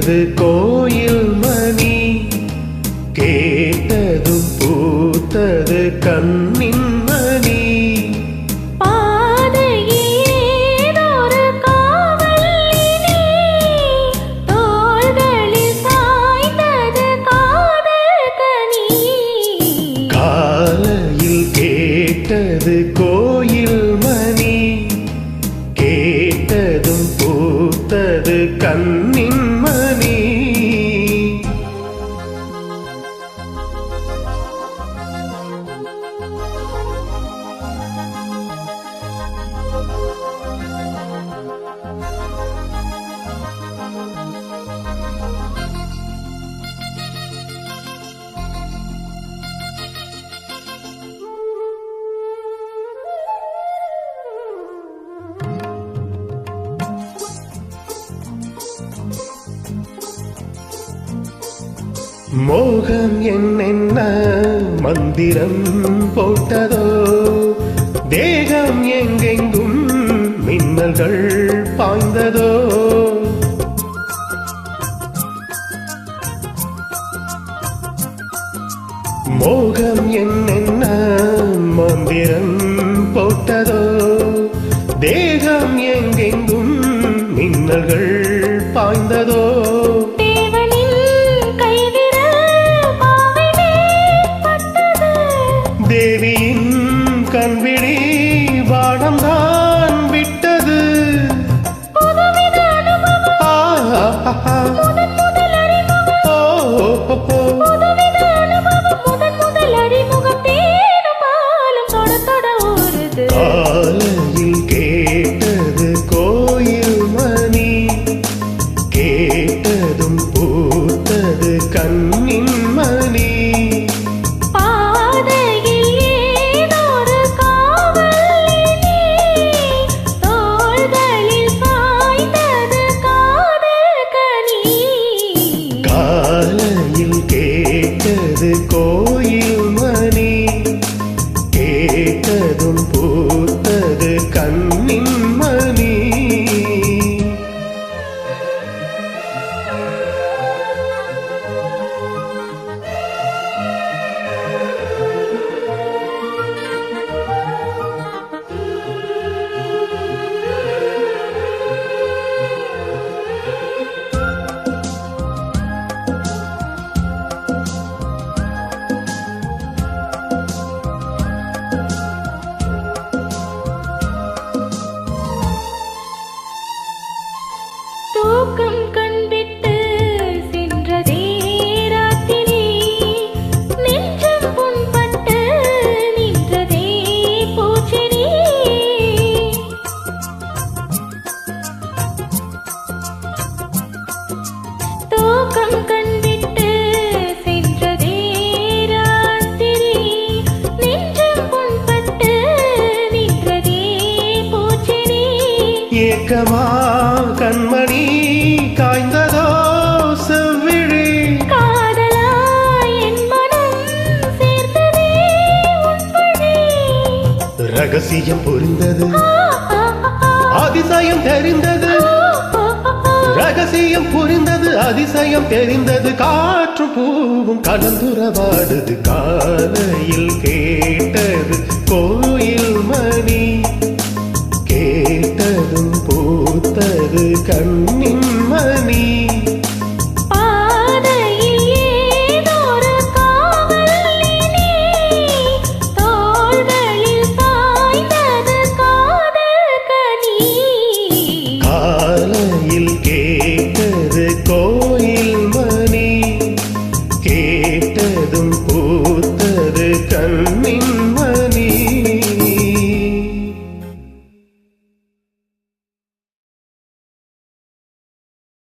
கேட்டது கோயில் மணி, கேட்டதும் பூத்தது கண்ணின் மணி. காலையில் கேட்டது கோயில் மணி, கேட்டதும் பூத்தது கண்ணின் மணி. மோகம் என்னென்ன மந்திரம் போட்டதோ, தேகம் எங்கெங்கும் மின்னல்கள் பாய்ந்ததோ. மோகம் என்னென்ன மந்திரம் போட்டதோ, தேகம் எங்கெங்கும் மின்னல்கள் பாய்ந்ததோ. தேவியின் கண்விழி வானம்தான் விட்டது. காலையில் கேட்டது கோயில் மணி, கேட்டதும் பூத்தது கண்ணின் மணி. காலையில் கேட்டது கோயில் மணி, கேட்டதும் பூத்தது கண்ணின் மணி. தூக்கம் கண்விட்டு சென்றதே ராத்திரி, நெஞ்சம் புண்பட்டு நின்றதே பூச்செடி. தூக்கம் கண்விட்டு சென்றதே ராத்திரி, நெஞ்சம் புண்பட்டு நின்றதே பூச்செடி. ஏக்கமா கண்மணி காய்ந்ததோ செவ்விழி, காதலாய் என் மனம் சேர்த்ததே உன் வழி. ரகசியம் புரிந்தது, அதிசயம் தெரிந்தது. ரகசியம் புரிந்தது, அதிசயம் தெரிந்தது. காற்று பூவும் கலந்துறவாடுது. காலையில் கேட்டது கோயில் மணி, கேட்டதும் பூத்தது கண்ணின் மணி. காலையில் கேட்டது கோயில் மணி, கேட்டதும்